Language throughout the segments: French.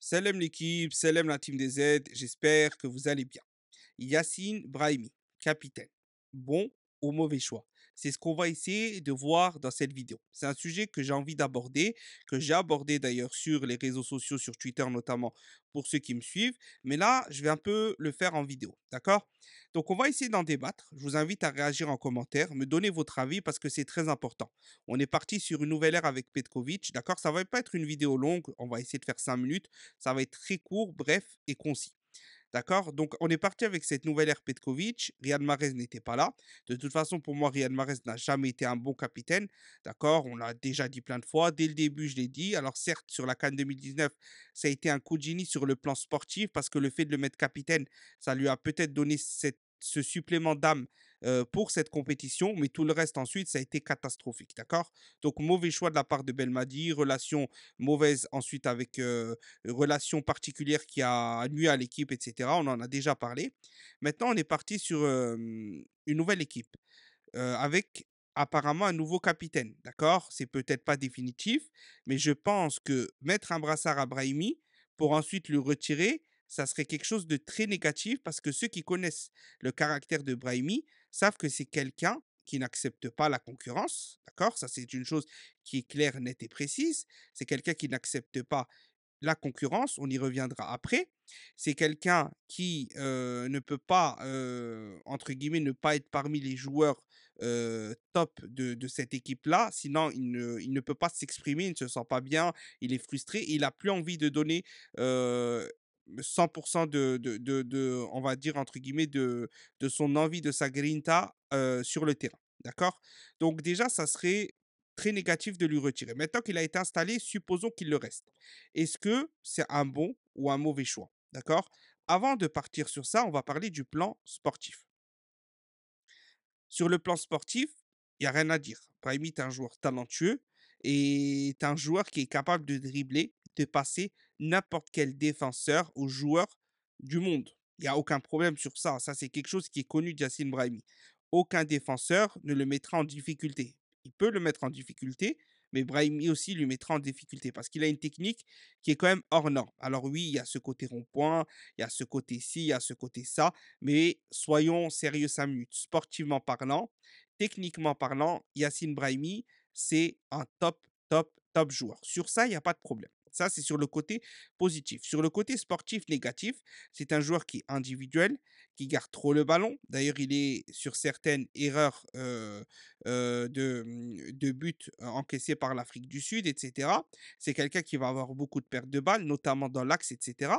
Salam l'équipe, salam la team des Z, j'espère que vous allez bien. Yacine Brahimi, capitaine. Bon ou mauvais choix? C'est ce qu'on va essayer de voir dans cette vidéo. C'est un sujet que j'ai envie d'aborder, que j'ai abordé d'ailleurs sur les réseaux sociaux, sur Twitter notamment, pour ceux qui me suivent. Mais là, je vais un peu le faire en vidéo, d'accord? Donc, on va essayer d'en débattre. Je vous invite à réagir en commentaire, me donner votre avis parce que c'est très important. On est parti sur une nouvelle ère avec Petkovic, d'accord? Ça va pas être une vidéo longue, on va essayer de faire 5 minutes. Ça va être très court, bref et concis. D'accord? Donc, on est parti avec cette nouvelle ère Petkovic. Riyad Mahrez n'était pas là. De toute façon, pour moi, Riyad Mahrez n'a jamais été un bon capitaine. D'accord? On l'a déjà dit plein de fois. Dès le début, je l'ai dit. Alors, certes, sur la CAN 2019, ça a été un coup de génie sur le plan sportif parce que le fait de le mettre capitaine, ça lui a peut-être donné ce supplément d'âme pour cette compétition, mais tout le reste ensuite, ça a été catastrophique, d'accord? Donc, mauvais choix de la part de Belmadi, relation mauvaise ensuite avec relation particulière qui a nui à l'équipe, etc. On en a déjà parlé. Maintenant, on est parti sur une nouvelle équipe avec apparemment un nouveau capitaine. D'accord? C'est peut-être pas définitif, mais je pense que mettre un brassard à Brahimi pour ensuite le retirer, ça serait quelque chose de très négatif parce que ceux qui connaissent le caractère de Brahimi savent que c'est quelqu'un qui n'accepte pas la concurrence. D'accord? Ça, c'est une chose qui est claire, nette et précise. C'est quelqu'un qui n'accepte pas la concurrence, on y reviendra après. C'est quelqu'un qui ne peut pas, entre guillemets, ne pas être parmi les joueurs top de cette équipe-là. Sinon, il ne peut pas s'exprimer, il ne se sent pas bien, il est frustré, il n'a plus envie de donner 100% on va dire, entre guillemets, de son envie, de sa grinta sur le terrain. D'accord? Donc déjà, ça serait très négatif de lui retirer. Maintenant qu'il a été installé, supposons qu'il le reste. Est-ce que c'est un bon ou un mauvais choix? D'accord? Avant de partir sur ça, on va parler du plan sportif. Sur le plan sportif, il y a rien à dire. Brahimi est un joueur talentueux et est un joueur qui est capable de dribbler, de passer n'importe quel défenseur ou joueur du monde. Il y a aucun problème sur ça. Ça, c'est quelque chose qui est connu de Yacine Brahimi. Aucun défenseur ne le mettra en difficulté. Il peut le mettre en difficulté, mais Brahimi aussi lui mettra en difficulté parce qu'il a une technique qui est quand même hors norme. Alors oui, il y a ce côté rond-point, il y a ce côté-ci, il y a ce côté-ça, mais soyons sérieux 5 minutes. Sportivement parlant, techniquement parlant, Yacine Brahimi, c'est un top, top, top joueur. Sur ça, il n'y a pas de problème. Ça, c'est sur le côté positif. Sur le côté sportif négatif, c'est un joueur qui est individuel, qui garde trop le ballon. D'ailleurs, il est sur certaines erreurs de buts encaissés par l'Afrique du Sud, etc. C'est quelqu'un qui va avoir beaucoup de pertes de balles, notamment dans l'axe, etc.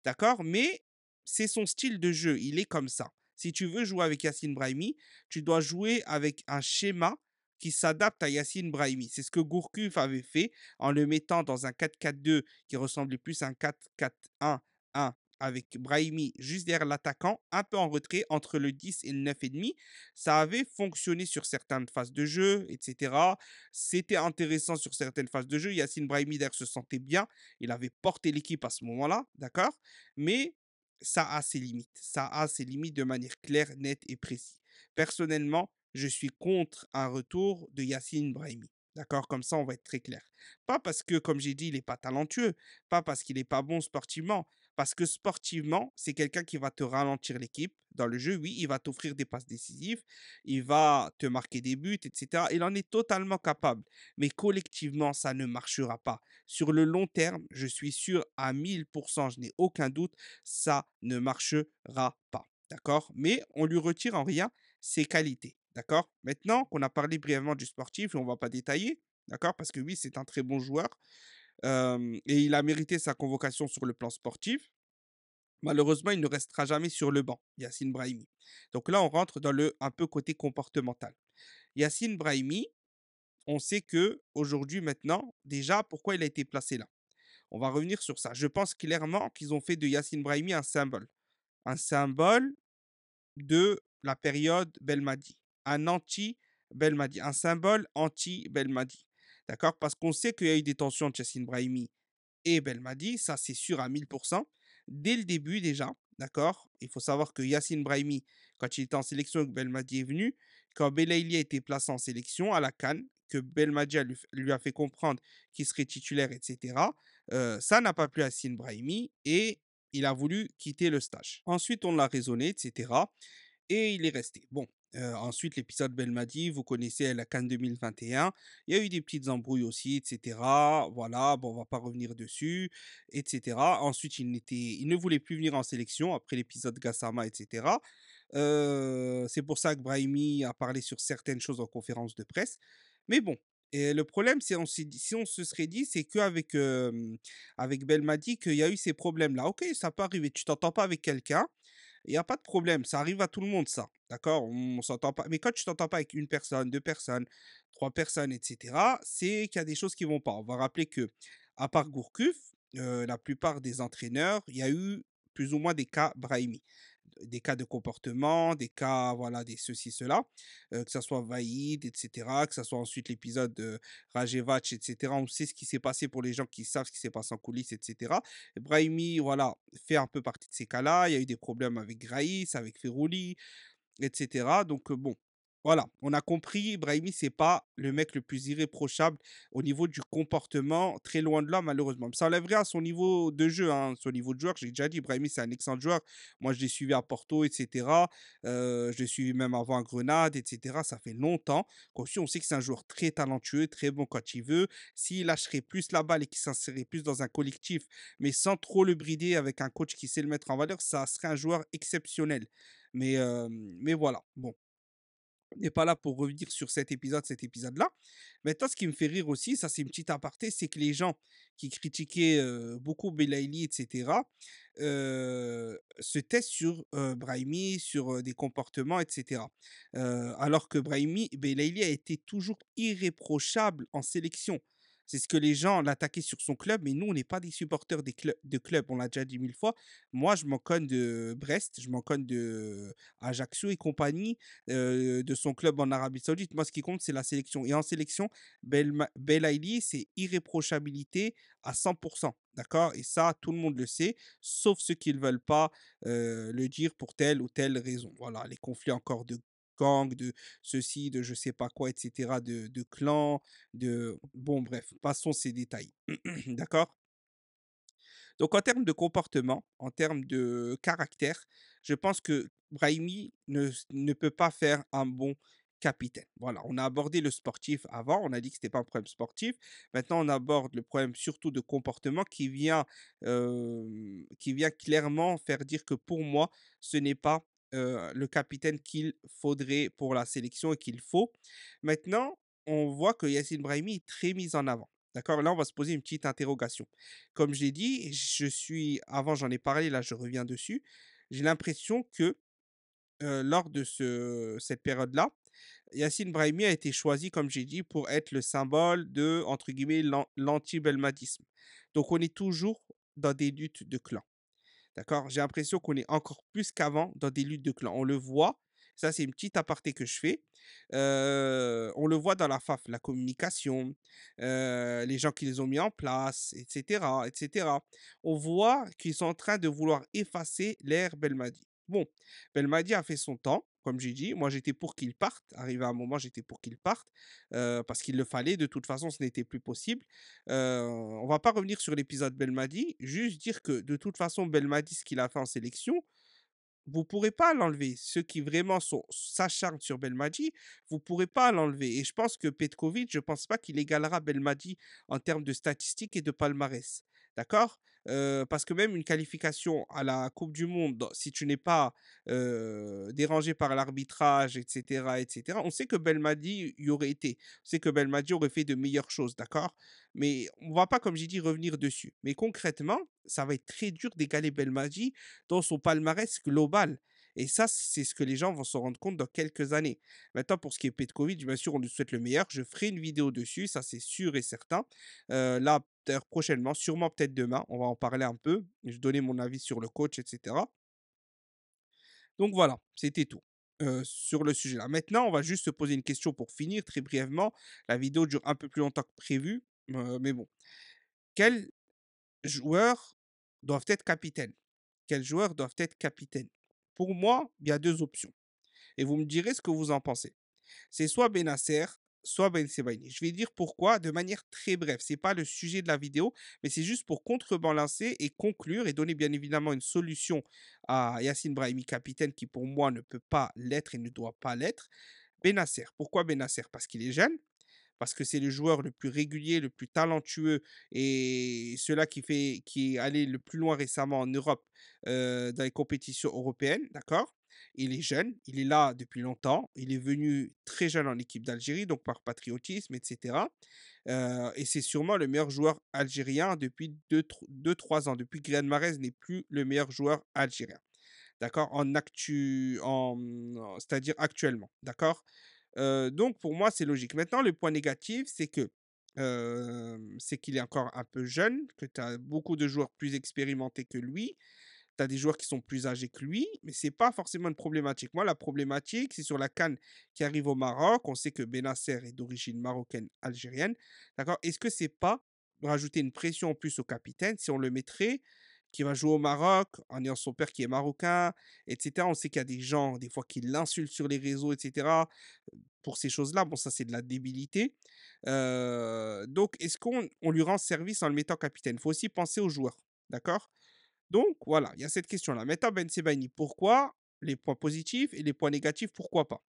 D'accord? Mais c'est son style de jeu, il est comme ça. Si tu veux jouer avec Yacine Brahimi, tu dois jouer avec un schéma qui s'adapte à Yacine Brahimi. C'est ce que Gourcuff avait fait en le mettant dans un 4-4-2 qui ressemblait plus à un 4-4-1-1 avec Brahimi juste derrière l'attaquant, un peu en retrait entre le 10 et le 9,5. Ça avait fonctionné sur certaines phases de jeu, etc. C'était intéressant sur certaines phases de jeu. Yacine Brahimi d'ailleurs se sentait bien. Il avait porté l'équipe à ce moment-là, d'accord? Mais ça a ses limites. Ça a ses limites de manière claire, nette et précise. Personnellement, je suis contre un retour de Yacine Brahimi. D'accord? Comme ça, on va être très clair. Pas parce que, comme j'ai dit, il n'est pas talentueux, pas parce qu'il n'est pas bon sportivement, parce que sportivement, c'est quelqu'un qui va te ralentir l'équipe dans le jeu. Oui, il va t'offrir des passes décisives, il va te marquer des buts, etc. Il en est totalement capable. Mais collectivement, ça ne marchera pas. Sur le long terme, je suis sûr à 1000%, je n'ai aucun doute, ça ne marchera pas. D'accord? Mais on lui retire en rien ses qualités. D'accord? Maintenant qu'on a parlé brièvement du sportif, et on ne va pas détailler, d'accord? Parce que oui, c'est un très bon joueur et il a mérité sa convocation sur le plan sportif. Malheureusement, il ne restera jamais sur le banc, Yacine Brahimi. Donc là, on rentre dans le un peu côté comportemental. Yacine Brahimi, on sait que aujourd'hui, maintenant, déjà, pourquoi il a été placé là? On va revenir sur ça. Je pense clairement qu'ils ont fait de Yacine Brahimi un symbole. Un symbole de la période Belmadi, un anti-Belmadi, un symbole anti-Belmadi. D'accord? Parce qu'on sait qu'il y a eu des tensions entre Yassine Brahimi et Belmadi, ça c'est sûr à 1000%. Dès le début déjà, d'accord? Il faut savoir que Yassine Brahimi, quand il était en sélection et que Belmadi est venu, quand Belaïli a été placé en sélection à la CAN, que Belmadi lui a fait comprendre qu'il serait titulaire, etc., Ça n'a pas plu à Yacine Brahimi et il a voulu quitter le stage. Ensuite, on l'a raisonné et cetera et il est resté. Bon, ensuite l'épisode Belmadi, vous connaissez la CAN 2021. Il y a eu des petites embrouilles aussi et cetera. Voilà, bon, on va pas revenir dessus et cetera. Ensuite, il ne voulait plus venir en sélection après l'épisode Gassama et cetera. C'est pour ça que Brahimi a parlé sur certaines choses en conférence de presse. Mais bon, et le problème, c'est on s'est dit si on se serait dit, c'est qu'avec, avec Belmadi qu'il y a eu ces problèmes-là. OK, ça peut arriver, tu t'entends pas avec quelqu'un, il y a pas de problème, ça arrive à tout le monde ça, d'accord? On s'entend pas mais quand tu t'entends pas avec une personne, 2 personnes, 3 personnes et cetera, c'est qu'il y a des choses qui vont pas. On va rappeler que à part Gourcuff, la plupart des entraîneurs, il y a eu plus ou moins des cas Brahimi, des cas de comportement, des cas, voilà, des ceci, cela, que ça soit Vaïd, et cetera, que ça soit ensuite l'épisode de Rajevac, et cetera. On sait ce qui s'est passé pour les gens qui savent ce qui s'est passé en coulisses, et cetera. Et Brahimi, voilà, fait un peu partie de ces cas-là. Il y a eu des problèmes avec Graïs, avec Ferouli, et cetera. Donc, bon, voilà, on a compris, Brahimi, c'est pas le mec le plus irréprochable au niveau du comportement, très loin de là, malheureusement. Ça enlèverait à son niveau de jeu, hein, son niveau de joueur. J'ai déjà dit, Brahimi, c'est un excellent joueur. Moi, je l'ai suivi à Porto, et cetera. Je l'ai suivi même avant à Grenade, et cetera. Ça fait longtemps. Aussi, on sait que c'est un joueur très talentueux, très bon quand il veut. S'il lâcherait plus la balle et qu'il s'insérerait plus dans un collectif, mais sans trop le brider avec un coach qui sait le mettre en valeur, ça serait un joueur exceptionnel. Mais voilà, bon, on n'est pas là pour revenir sur cet épisode-là. Maintenant, ce qui me fait rire aussi, ça c'est une petite aparté, c'est que les gens qui critiquaient beaucoup Belaïli, etc., se testent sur Brahimi, sur des comportements, etc. Alors que Belaïli a été toujours irréprochable en sélection. C'est ce que les gens l'attaquaient sur son club, mais nous, on n'est pas des supporters de clubs, on l'a déjà dit mille fois. Moi, je m'en conne de Brest, je m'en conne de Ajaccio et compagnie, de son club en Arabie Saoudite. Moi, ce qui compte, c'est la sélection. Et en sélection, Belaïli, c'est irréprochabilité à 100%. D'accord? Et ça, tout le monde le sait, sauf ceux qui ne veulent pas le dire pour telle ou telle raison. Voilà, les conflits encore de gangs, de ceci, de je sais pas quoi, etc., de clans, de... Bon, bref, passons ces détails. D'accord? Donc en termes de comportement, en termes de caractère, je pense que Brahimi ne peut pas faire un bon capitaine. Voilà, on a abordé le sportif avant, on a dit que ce n'était pas un problème sportif. Maintenant, on aborde le problème surtout de comportement qui vient clairement faire dire que pour moi, ce n'est pas le capitaine qu'il faudrait pour la sélection et qu'il faut. Maintenant, on voit que Yassine Brahimi est très mis en avant. D'accord? Là, on va se poser une petite interrogation. Comme je l'ai dit, avant j'en ai parlé, là je reviens dessus. J'ai l'impression que lors de cette période-là, Yacine Brahimi a été choisi, comme j'ai dit, pour être le symbole de, entre guillemets, l'anti-belmadisme. Donc on est toujours dans des luttes de clans. D'accord? J'ai l'impression qu'on est encore plus qu'avant dans des luttes de clans. On le voit, ça c'est une petite aparté que je fais. On le voit dans la FAF, la communication, les gens qui les ont mis en place, et cetera, et cetera. On voit qu'ils sont en train de vouloir effacer l'ère Belmadi. Bon, Belmadi a fait son temps, comme j'ai dit. Moi, j'étais pour qu'il parte. Arrivé à un moment, j'étais pour qu'il parte, parce qu'il le fallait. De toute façon, ce n'était plus possible. On va pas revenir sur l'épisode Belmadi, juste dire que de toute façon, Belmadi, ce qu'il a fait en sélection, vous pourrez pas l'enlever. Ceux qui vraiment s'acharnent sur Belmadi, vous pourrez pas l'enlever. Et je pense que Petkovic, je pense pas qu'il égalera Belmadi en termes de statistiques et de palmarès. D'accord? Parce que même une qualification à la Coupe du Monde, si tu n'es pas dérangé par l'arbitrage, etc., etc., on sait que Belmadi y aurait été. On sait que Belmadi aurait fait de meilleures choses, d'accord? Mais on va pas, comme j'ai dit, revenir dessus. Mais concrètement, ça va être très dur d'égaler Belmadi dans son palmarès global. Et ça, c'est ce que les gens vont se rendre compte dans quelques années. Maintenant, pour ce qui est Petkovic, bien sûr, on lui souhaite le meilleur. Je ferai une vidéo dessus, ça c'est sûr et certain. Là, d'ailleurs, prochainement, sûrement peut-être demain, on va en parler un peu. Je donner mon avis sur le coach, etc. Donc voilà, c'était tout sur le sujet-là. Maintenant, on va juste se poser une question pour finir très brièvement. La vidéo dure un peu plus longtemps que prévu, mais bon. Quels joueurs doivent être capitaines? Quels joueurs doivent être capitaines? Pour moi, il y a 2 options et vous me direz ce que vous en pensez. C'est soit Bennacer, soit Ben Sebaini. Je vais dire pourquoi de manière très brève. C'est pas le sujet de la vidéo, mais c'est juste pour contrebalancer et conclure et donner bien évidemment une solution à Yassine Brahimi, capitaine, qui pour moi ne peut pas l'être et ne doit pas l'être. Benasser. Pourquoi Benasser? Parce qu'il est jeune, parce que c'est le joueur le plus régulier, le plus talentueux et cela qui est allé le plus loin récemment en Europe, dans les compétitions européennes, d'accord? Il est jeune, il est là depuis longtemps, il est venu très jeune en équipe d'Algérie, donc par patriotisme et cetera, et c'est sûrement le meilleur joueur algérien depuis 2-3 ans, depuis que Riyad Mahrez n'est plus le meilleur joueur algérien, d'accord? C'est-à-dire actuellement, d'accord? Donc pour moi, c'est logique. Maintenant, le point négatif, c'est qu'il est encore un peu jeune, que tu as beaucoup de joueurs plus expérimentés que lui. Tu as des joueurs qui sont plus âgés que lui, mais c'est pas forcément une problématique. Moi, la problématique, c'est sur la CAN qui arrive au Maroc. On sait que Benasser est d'origine marocaine algérienne. D'accord? Est-ce que c'est pas rajouter une pression en plus au capitaine si on le mettrait, qui va jouer au Maroc, en ayant son père qui est marocain, etc. On sait qu'il y a des gens, des fois, qui l'insultent sur les réseaux, etc. Pour ces choses-là. Bon, ça, c'est de la débilité. Donc, est-ce qu'on lui rend service en le mettant capitaine? Il faut aussi penser aux joueurs. D'accord? Donc voilà, il y a cette question-là. Maintenant, Ben Sebaini, pourquoi les points positifs et les points négatifs, pourquoi pas?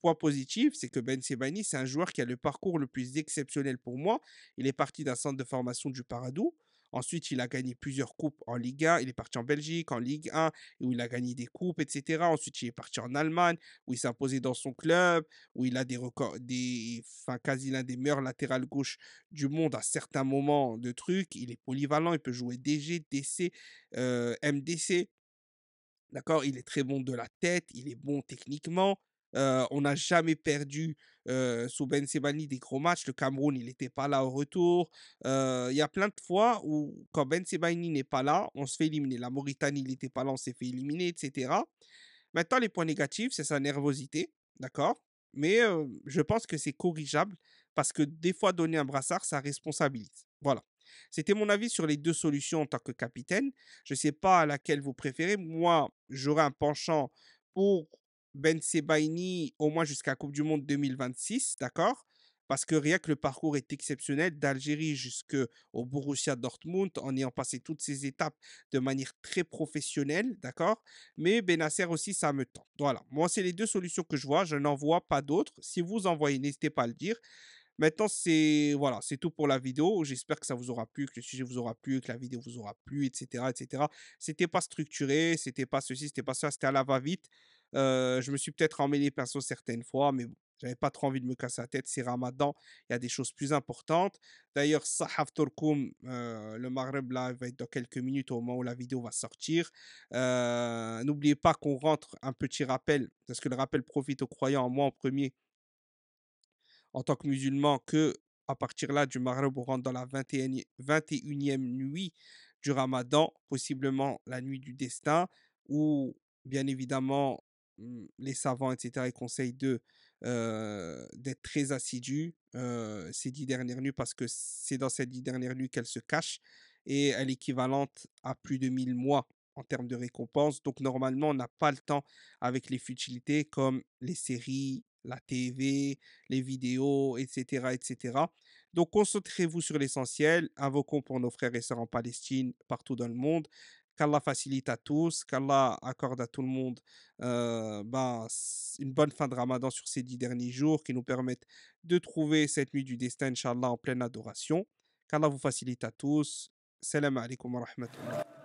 Point positif, c'est que Ben Sebaini, c'est un joueur qui a le parcours le plus exceptionnel pour moi. Il est parti d'un centre de formation du Paradou. Ensuite, il a gagné plusieurs coupes en Ligue 1. Il est parti en Belgique, en Ligue 1, où il a gagné des coupes, etc. Ensuite, il est parti en Allemagne, où il s'est imposé dans son club, où il a des records, enfin, quasi l'un des meilleurs latérales gauche du monde à certains moments de trucs. Il est polyvalent, il peut jouer DG, DC, MDC, d'accord? Il est très bon de la tête, il est bon techniquement. On n'a jamais perdu, sous Ben Sebaini des gros matchs. Le Cameroun, il n'était pas là au retour. Il y a plein de fois où quand Ben Sebaini n'est pas là, on se fait éliminer. La Mauritanie, il n'était pas là, on s'est fait éliminer et cetera. Maintenant, les points négatifs, c'est sa nervosité, d'accord? Mais je pense que c'est corrigeable parce que des fois, donner un brassard, ça responsabilise. Voilà. C'était mon avis sur les deux solutions en tant que capitaine. Je ne sais pas laquelle vous préférez. Moi, j'aurais un penchant pour Ben Sebaini au moins jusqu'à la Coupe du Monde 2026, d'accord? Parce que rien que le parcours est exceptionnel, d'Algérie jusqu'au Borussia Dortmund, en ayant passé toutes ces étapes de manière très professionnelle, d'accord? Mais Benasser aussi, ça me tente. Voilà, moi, c'est les deux solutions que je vois. Je n'en vois pas d'autres. Si vous en voyez, n'hésitez pas à le dire. Maintenant, c'est voilà, c'est tout pour la vidéo. J'espère que ça vous aura plu, que le sujet vous aura plu, que la vidéo vous aura plu, etc., etc. C'était pas structuré, c'était pas ceci, c'était pas ça, c'était à la va-vite. Je me suis peut-être emmêlé les pinceaux certaines fois, mais bon, j'avais pas trop envie de me casser la tête. C'est Ramadan, il y a des choses plus importantes. D'ailleurs, Sahaf Turkoum, le Maghreb, là, va être dans quelques minutes au moment où la vidéo va sortir. N'oubliez pas qu'on rentre un petit rappel, parce que le rappel profite aux croyants, moi en premier, en tant que musulman, que à partir là du Maghreb, on rentre dans la 21e nuit du Ramadan, possiblement la nuit du destin, où bien évidemment les savants, etc., ils conseillent d'être très assidus ces 10 dernières nuits parce que c'est dans ces 10 dernières nuits qu'elle se cache et elle est équivalente à plus de 1000 mois en termes de récompense. Donc normalement, on n'a pas le temps avec les futilités comme les séries, la TV, les vidéos, etc., etc. Donc, concentrez-vous sur l'essentiel. Invoquons pour nos frères et sœurs en Palestine, partout dans le monde. Qu'Allah facilite à tous, qu'Allah accorde à tout le monde une bonne fin de Ramadan sur ces 10 derniers jours qui nous permettent de trouver cette nuit du destin, Inch'Allah, en pleine adoration. Qu'Allah vous facilite à tous. Salam alaikum wa rahmatullah.